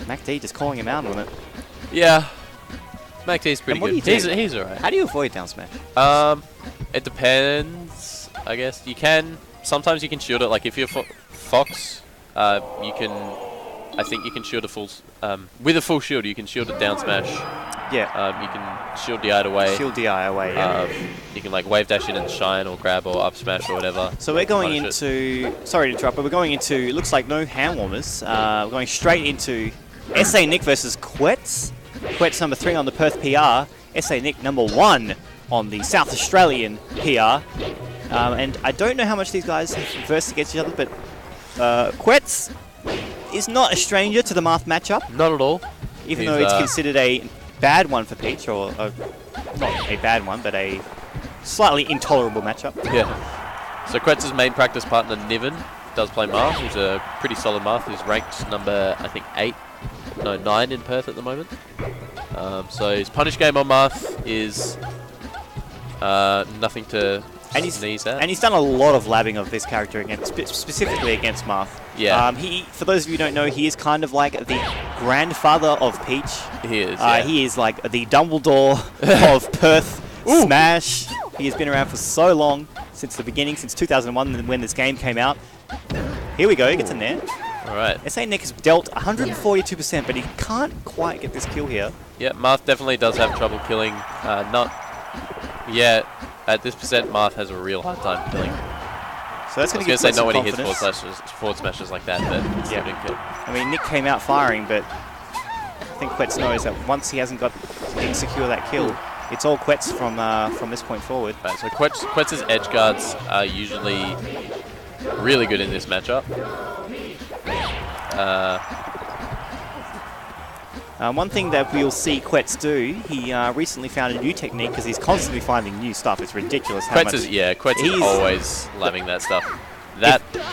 MacD just calling him out on it. Yeah. MacD's pretty what good. do you do? He's alright. How do you avoid down smash? It depends, I guess. You can, sometimes you can shield it, like if you're Fox, you can, I think you can shield a full, with a full shield you can shield a down smash. Yeah. You can shield DI away. Shield DI away, yeah. You can like wave dash in and shine or grab or up smash or whatever. So we're going into, sorry to interrupt, but we're going into, it looks like no hand warmers. We're going straight into SA Nick versus Quetz. Quetz number 3 on the Perth PR. SA Nick number 1 on the South Australian PR. And I don't know how much these guys have versed against each other, but Quetz is not a stranger to the Marth matchup. Not at all. Even though it's considered a bad one for Peach, or not a bad one, but a slightly intolerable matchup. Yeah. So Quetz's main practice partner, Niven, does play Marth. He's a pretty solid Marth. He's ranked number, I think, 9 in Perth at the moment. So his punish game on Marth is nothing to sneeze at. And he's done a lot of labbing of this character against, specifically against Marth. Yeah. For those of you who don't know, he is kind of like the grandfather of Peach. He is. Yeah. He is like the Dumbledore of Perth Smash. He has been around for so long, since the beginning, since 2001 when this game came out. Here we go, he gets in there. Alright. SA Nick has dealt 142%, but he can't quite get this kill here. Yeah, Marth definitely does have trouble killing. At this percent, Marth has a real hard time killing. So that's going to give say not when he hits forward smashes like that, but still didn't kill. I mean, Nick came out firing, but I think Quetz knows that once he didn't secure that kill, it's all Quetz from this point forward. Right, so Quetz's edge guards are usually really good in this matchup. One thing that we'll see Quetz do, he recently found a new technique because he's constantly finding new stuff. It's ridiculous how Quetz is always labbing that stuff.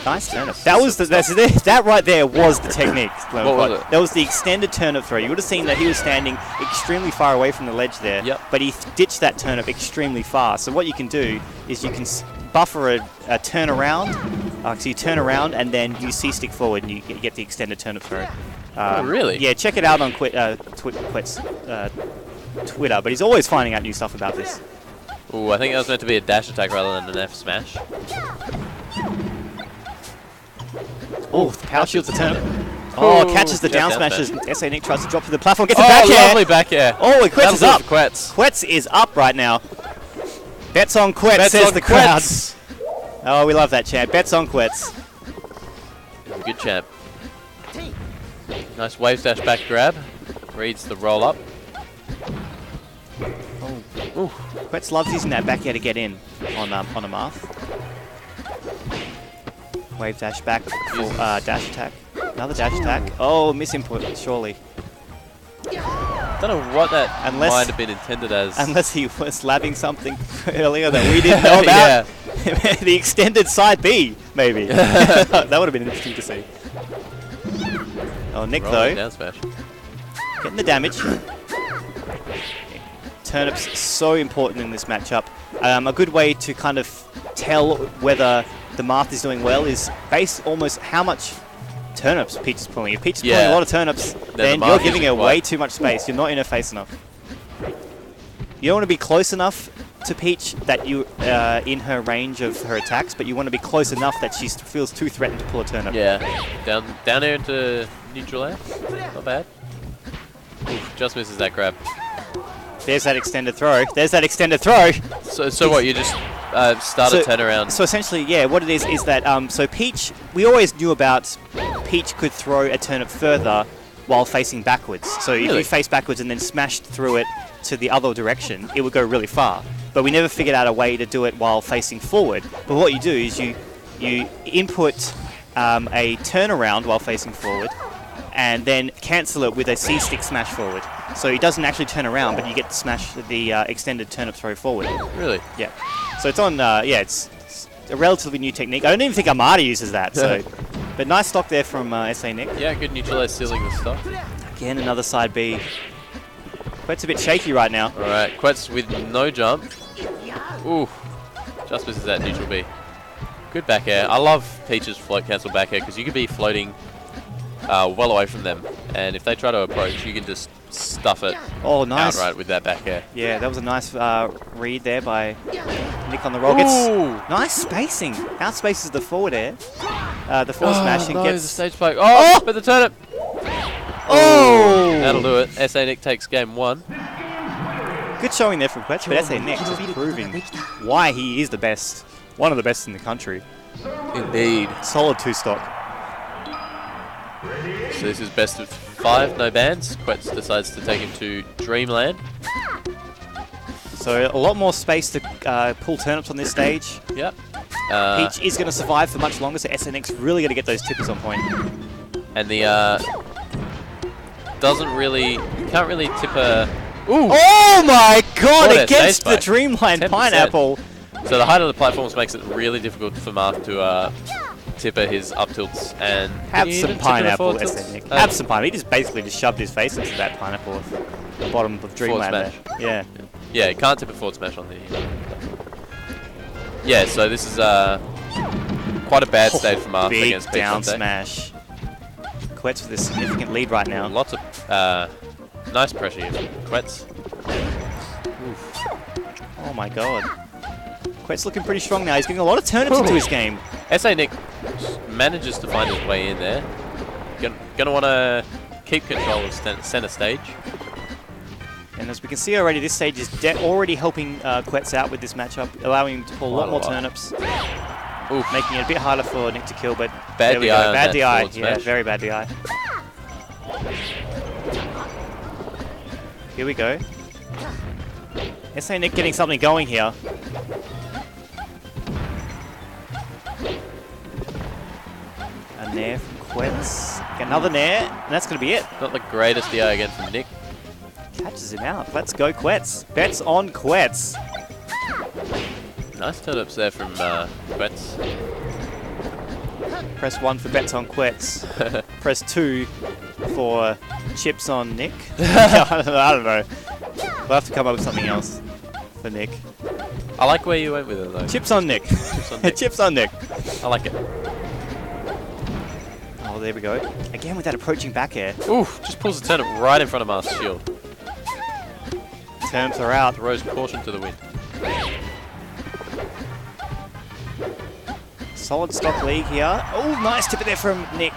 Nice turnip. That right there was the technique. What was it? That was the extended turnip throw. You would have seen that he was standing extremely far away from the ledge there. Yep. But he ditched that turnip extremely far. So what you can do is you can buffer a turn around. So you turn around and then you C-stick forward and you get the extended turnip throw. Oh, really? Yeah, check it out on Quetz's Twitter, but he's always finding out new stuff about this. Ooh, I think that was meant to be a dash attack rather than an F smash. Oh, power shields the turnip. Oh, catches the down smashes. SA Nick tries to drop to the platform, gets a back air. Lovely back air. Oh, and Quetz is up. Quetz. Quetz is up right now. Bets on Quetz, says the crowd. Oh, we love that chant. Bets on Quetz. Good chant. Nice wave dash back grab. Reads the roll up. Oh. Quetz loves using that back air to get in on a Marth. Wave dash back, full dash attack. Another dash attack. Oh, misinput, surely. Don't know what that might have been intended as. Unless he was labbing something earlier that we didn't know about. The extended side B, maybe. That would have been interesting to see. Oh, Nick though. Down smash. Getting the damage. Turnips so important in this matchup. A good way to kind of tell whether the Marth is doing well is base almost how much turnips Peach is pulling. If Peach is pulling a lot of turnips, then you're giving her way too much space. You're not in her face enough. You don't want to be close enough to Peach that you in her range of her attacks, but you want to be close enough that she feels too threatened to pull a turnip. Yeah, down air into neutral air. Not bad. Oof, just misses that grab. There's that extended throw. There's that extended throw. So what? You just start a turnaround. So essentially, yeah, what it is that so Peach, we always knew about Peach could throw a turnip further while facing backwards. So if you face backwards and then smashed through it to the other direction, it would go really far. But we never figured out a way to do it while facing forward. But what you do is you input a turnaround while facing forward, and then cancel it with a C-stick smash forward. So he doesn't actually turn around, but you get to smash the extended turnip throw forward. Really? Yeah. So it's on, it's a relatively new technique. I don't even think Armada uses that, so. But nice stock there from SA Nick. Yeah, good neutralize sealing the stock. Again, another side B. Quet's a bit shaky right now. Alright, Quetz with no jump. Ooh, just misses that neutral B. Good back air. I love Peach's float cancel back air because you could be floating well away from them. And if they try to approach, you can just stuff it outright with that back air. Yeah, that was a nice read there by Nick on the rockets. Nice spacing. Outspaces the forward air. The forward smash and gets the stage poke. Oh, but the turnip. Oh! That'll do it. SA Nick takes game 1. Good showing there from Quetz, but SA Nick just proving why he is the best. One of the best in the country. Indeed. Solid 2-stock. So this is best of 5, no bans. Quetz decides to take him to Dreamland. So a lot more space to pull turnips on this stage. Yep. Peach is going to survive for much longer, so SNX really got to get those tippers on point. And the can't really tip a. Ooh. Oh my God! Against the Dreamland 10%. Pineapple. So the height of the platforms makes it really difficult for Marth to tipper his up tilts and have some pineapple, SNX. Have some pineapple. He just basically shoved his face into that pineapple at the bottom of Dreamland. There. Yeah. Yeah, he can't tip a forward smash on the. Yeah, so this is quite a bad stage for Marth against Peach. Down smash. Quetz with a significant lead right now. Lots of nice pressure here from Quetz. Oof. Oh my God. Quetz looking pretty strong now. He's getting a lot of turnips into his game. SA Nick manages to find his way in there. Gonna want to keep control of center stage. And as we can see already, this stage is already helping Quetz out with this matchup, allowing him to pull a lot more turnips. Oof. Making it a bit harder for Nick to kill, but bad there we DI go. Bad DI. Yeah, smash. very bad DI. Here we go. SA Nick getting something going here. A nair from Quetz. Another nair, and that's going to be it. Not the greatest DI again from Nick. Catches him out. Let's go, Quetz. Bets on Quetz. Nice turnips there from Quetz. Press 1 for bets on Quetz. Press 2 for chips on Nick. I don't know. We'll have to come up with something else for Nick. I like where you went with it though. Chips on Nick. Chips on Nick. Chips on Nick. I like it. Oh, there we go. Again with that approaching back air. Ooh, just pulls the turnip right in front of Marth's shield. Turnips are out. Throws caution to the wind. Solid stock league here. Oh, nice tipper there from Nick.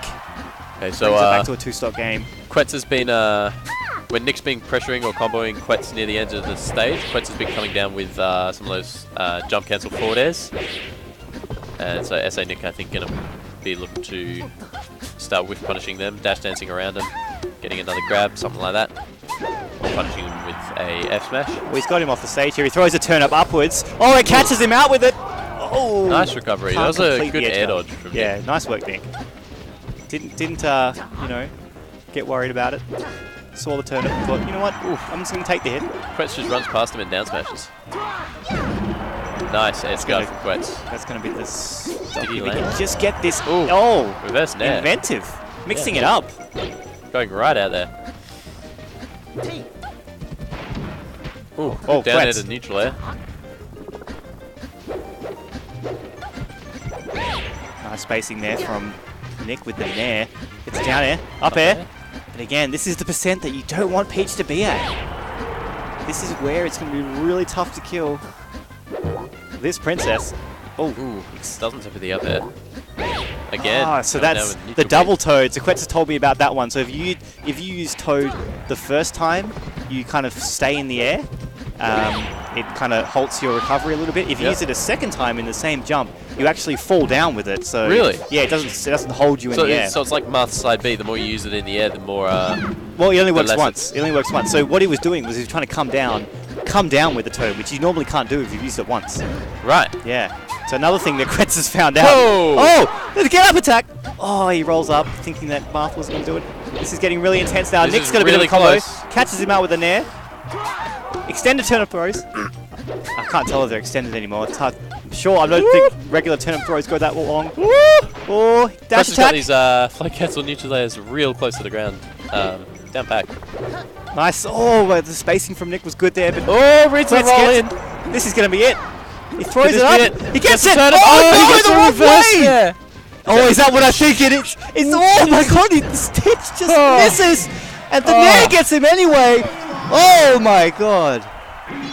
Okay, so back to a 2-stock game. Quetz has been when Nick's been pressuring or comboing Quetz near the end of the stage, Quetz has been coming down with some of those jump cancel forward airs. And so SA Nick, I think, going to be looking to start whiff punishing them, dash dancing around them, getting another grab, something like that. Or punishing them with a F smash. Well, he's got him off the stage here. He throws a turnip upwards. Oh, it catches him out with it. Oh, nice recovery. That was a good air dodge from Nick. Yeah, nice work, Nick. Didn't you know, get worried about it. Saw the turnip and thought, you know what? Ooh, I'm just going to take the hit. Quetz just runs past him and down smashes. Nice air guard from Quetz. That's going to be this. Did he land? Just get this. Ooh, oh, reverse nair. Inventive. Mixing it up. Going right out there. Ooh, down there to neutral air. Nice spacing there from Nick with the nair. It's down air, up air. And again, this is the percent that you don't want Peach to be at. This is where it's going to be really tough to kill this princess. Oh, doesn't tip the up air. Again. Ah, so that's the double toad. So Quetz has told me about that one. So if you use toad the first time, you kind of stay in the air. It kind of halts your recovery a little bit. If you use it a second time in the same jump, you actually fall down with it. So really? Yeah, it doesn't hold you in the air. So it's like Marth's side B. The more you use it in the air, the more. Well, it only works once. It only works once. So what he was doing was he was trying to come down with the toad, which you normally can't do if you've used it once. Right. Yeah. So another thing that Quetz has found out. Whoa! Oh, there's a get up attack. Oh, he rolls up thinking that Marth was going to do it. This is getting really intense now. Nick's got a bit of a combo. Catches him out with a nair. Extended turnip throws. I can't tell if they're extended anymore. It's hard. I'm sure I don't think regular turnip throws go that long. Oh, dash attack. Got these fly cancel neutral layers real close to the ground. Down back. Nice. Oh, the spacing from Nick was good there. But reads the roll in. This is going to be it. He throws it up. He gets it. Oh, no, the reverse. Oh, is that what I think it is? It's oh my god, Stitch just misses, and the Nair gets him anyway. Oh my god,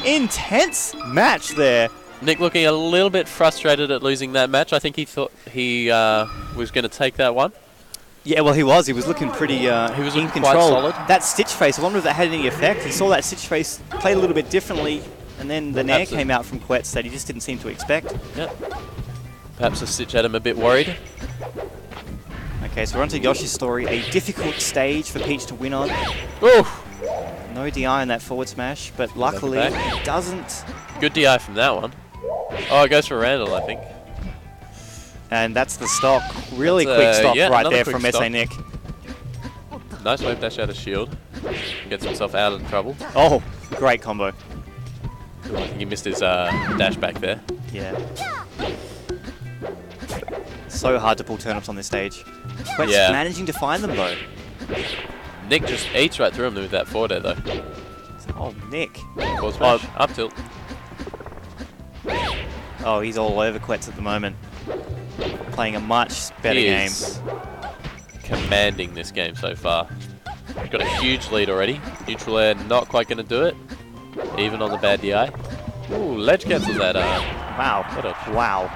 intense match there. Nick looking a little bit frustrated at losing that match. I think he thought he was going to take that one. Yeah, well, he was. He was looking pretty he was in looking control. quite solid. That Stitch face, I wonder if that had any effect. He saw that Stitch face played a little bit differently, and then the Nair came out from Quetz that he just didn't seem to expect. Yep. Perhaps the Stitch had him a bit worried. Okay, so we're on to Yoshi's story. A difficult stage for Peach to win on. Ooh. No DI in that forward smash, but luckily it doesn't. Good DI from that one. Oh, it goes for Randall, I think. And that's the stock. Really quick stock right there from SA Nick. Nice wave dash out of shield. Gets himself out of trouble. Oh, great combo. I think he missed his dash back there. Yeah. So hard to pull turnips on this stage. Quetz managing to find them though. Nick just eats right through him with that forward air though. Oh, Nick. Forward smash, up tilt. Oh, he's all over Quetz at the moment. Playing a much better game. Commanding this game so far. He's got a huge lead already. Neutral air not quite going to do it. Even on the bad DI. Ooh, ledge cancels that. Wow. What a wow.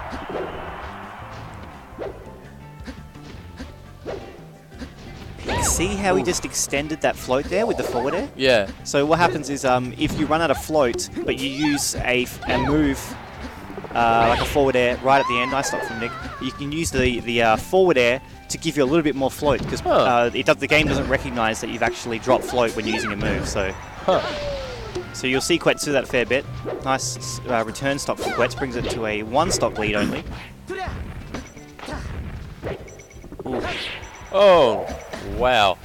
See how he just extended that float there with the forward air? Yeah. So what happens is if you run out of float, but you use a move like a forward air right at the end, nice stop from Nick, you can use the forward air to give you a little bit more float because the game doesn't recognize that you've actually dropped float when you're using a move. So so you'll see Quetz do that a fair bit. Nice return stock for Quetz, brings it to a 1-stock lead only. Ooh. Oh, wow.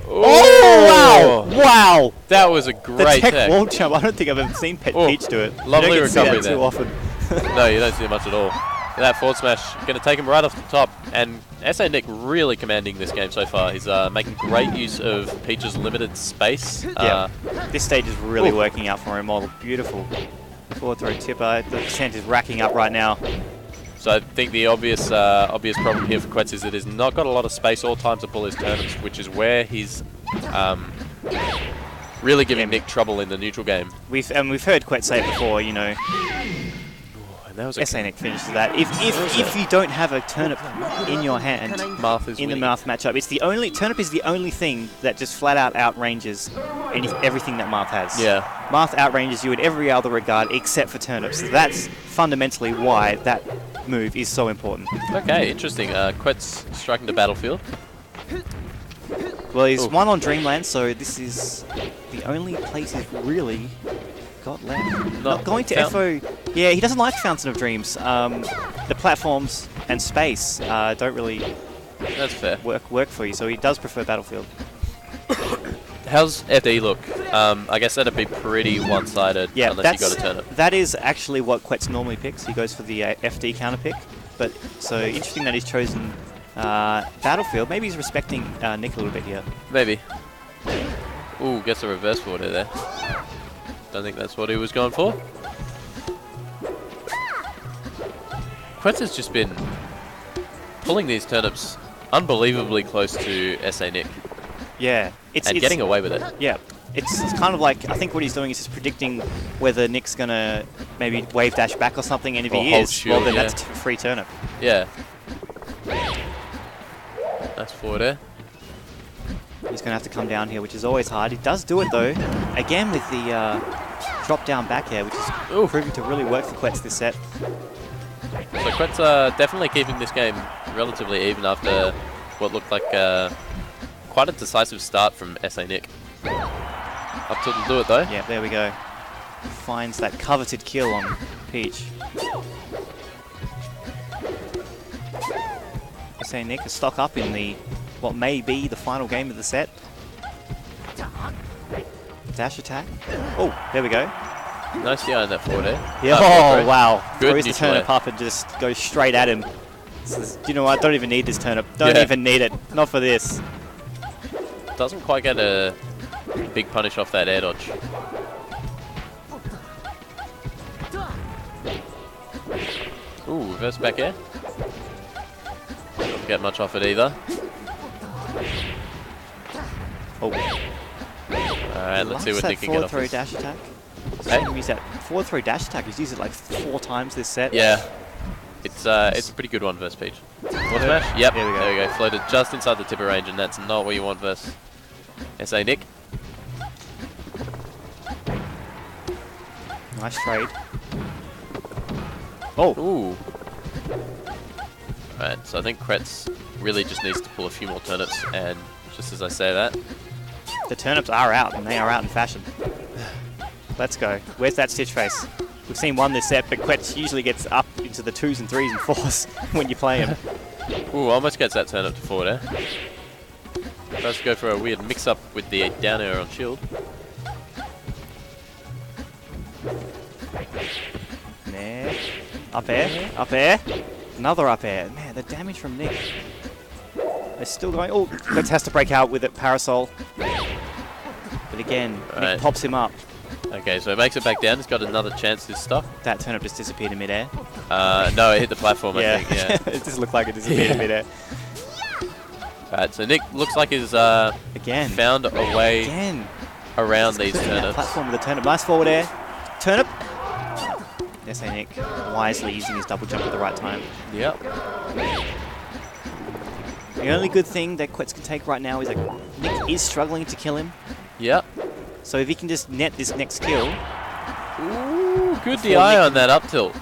Oh, wow! Wow! That was a great tech tech. wall jump. I don't think I've ever seen Peach do it. Lovely you don't recovery get to see that there. too often. No, you don't see it much at all. That forward smash going to take him right off the top. And SA Nick really commanding this game so far. He's making great use of Peach's limited space. Yeah, this stage is really working out for him. All beautiful forward throw tipper. The percent is racking up right now. So I think the obvious problem here for Quetz is that he's not got a lot of space all time to pull his turnips, which is where he's really giving Nick trouble in the neutral game. We've heard Quetz say it before, you know. And that was SA Nick finishes that. If you don't have a turnip in your hand, Marth is in the Marth matchup, it's the only turnip is the only thing that just flat out outranges everything that Marth has. Yeah. Marth outranges you in every other regard except for turnips. That's fundamentally why that move is so important. Okay, interesting. Quetz striking the battlefield. Well, he's one on Dreamland, so this is the only place he's really got left. Not going to FO. Yeah, he doesn't like Fountain of Dreams. The platforms and space don't really That's fair. work for you, so he does prefer Battlefield. How's FD look? I guess that'd be pretty one-sided unless you got a turnip. That is actually what Quetz normally picks. He goes for the FD counter pick. But so interesting that he's chosen Battlefield. Maybe he's respecting Nick a little bit here. Maybe. Ooh, gets a reverse forward there. Don't think that's what he was going for. Quetz has just been pulling these turnips unbelievably close to SA Nick. Yeah. It's getting away with it. Yeah. It's kind of like, I think what he's doing is just predicting whether Nick's going to maybe wave dash back or something, and if he is, shield, well then that's free turnip. Yeah. Nice forward air. He's going to have to come down here, which is always hard. He does do it though, again with the drop down back air, which is proving to really work for Quetz this set. So Quetz definitely keeping this game relatively even after what looked like quite a decisive start from SA Nick. Up to do it though. Yeah, there we go. Finds that coveted kill on Peach. SA Nick is stock up in the what may be the final game of the set. Dash attack. Oh, there we go. Nice DI in that forward air. Yeah. Oh, wow. Good throws the turnip up and just goes straight at him. Says, you know what? Don't even need this turnip. Don't even need it. Not for this. Doesn't quite get a big punish off that air dodge. Ooh, reverse back air. doesn't get much off it either. Oh. Alright, let's see what Nick can get off forward throw this. dash attack. Hey? Use that forward throw dash attack. He's used it like 4 times this set. Yeah. It's a pretty good one versus Peach. Forward smash? Yep. There we go. There we go. Floated just inside the tipper range, and that's not what you want versus SA Nick. Nice trade. Oh. Ooh. Alright, so I think Quetz really just needs to pull a few more turnips, and just as I say that... The turnips are out, and they are out in fashion. Let's go. Where's that Stitch Face? We've seen one this set, but Quetz usually gets up into the 2s and 3s and 4s when you play him. Ooh, almost gets that turnip to forward air. Tries to go for a weird mix-up with the down air on shield. There. Up air. Up air. Another up air. Man, the damage from Nick. They're still going. Oh, Quetz has to break out with it. Parasol. But again, Nick pops him up. Okay, so it makes it back down. It's got another chance this stuff. That turnip just disappeared in midair. No, it hit the platform, I think. Yeah. It just looked like it disappeared in midair. Alright, so Nick looks like he's again found a way around these turnips. Platform with the turnip. Nice forward air. Turnip. Yes, Nick wisely using his double jump at the right time. Yep. The only good thing that Quetz can take right now is that Nick is struggling to kill him. Yep. So if he can just net this next kill. Ooh, good DI on that up tilt.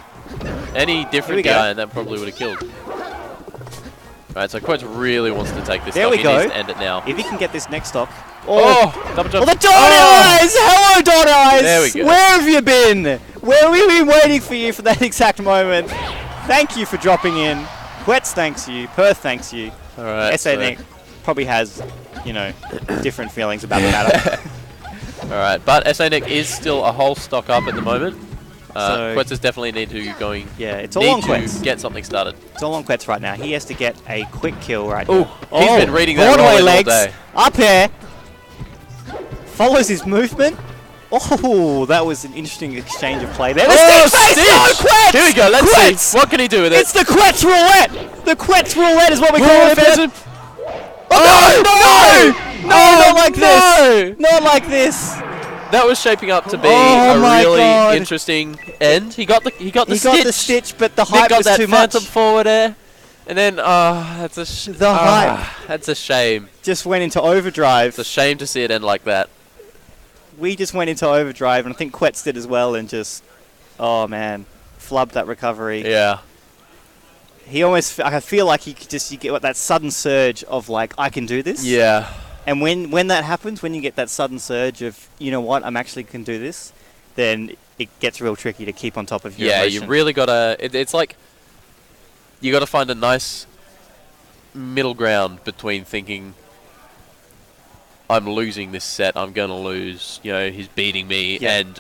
Any different DI and that probably would have killed. Right, so Quetz really wants to take this stock. He needs to end it now. If he can get this next stock. Oh, double jump. Oh, the Dawn Eyes! Hello, Dawn Eyes! There we go. Where have you been? Where have we been waiting for you for that exact moment? Thank you for dropping in. Quetz thanks you. Perth thanks you. Alright. SA Nick probably has, you know, different feelings about the matter. Alright, but SA Nick is still a whole stock up at the moment. Quetz is definitely need to it's all on Quetz. Get something started. It's all on Quetz right now. He has to get a quick kill right here. He's been reading that Broadway roll legs, all day. Up air. Follows his movement. Oh, that was an interesting exchange of play there. Oh, Stitch! No, Quetz! Here we go, let's see. What can he do with it? It's the Quetz roulette! The Quetz roulette is what we call it. Oh, no! Not like this! Not like this! That was shaping up to be a really interesting end. He got the stitch, but the height was too much. Phantom forward air, and then that's a shame. Just went into overdrive. It's a shame to see it end like that. We just went into overdrive, and I think Quetz did as well, and just flubbed that recovery. Yeah. He almost, I feel like you get that sudden surge of like, I can do this. Yeah. And when that happens, when you get that sudden surge of, you know what, I'm actually can do this, then it gets real tricky to keep on top of your emotion. You really gotta. It's like you gotta find a nice middle ground between thinking, I'm losing this set, I'm gonna lose. You know, he's beating me, and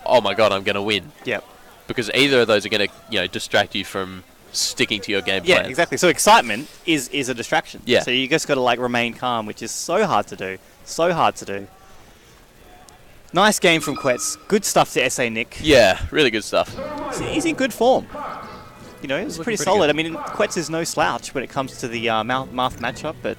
oh my god, I'm gonna win. Yep. Because either of those are gonna distract you from sticking to your game plan. Yeah, exactly. So excitement is a distraction. Yeah. So you just got to like remain calm, which is so hard to do. So hard to do. Nice game from Quetz. Good stuff to SA Nick. Yeah, really good stuff. He's in good form. You know, it was pretty solid. I mean, Quetz is no slouch when it comes to the Marth matchup, but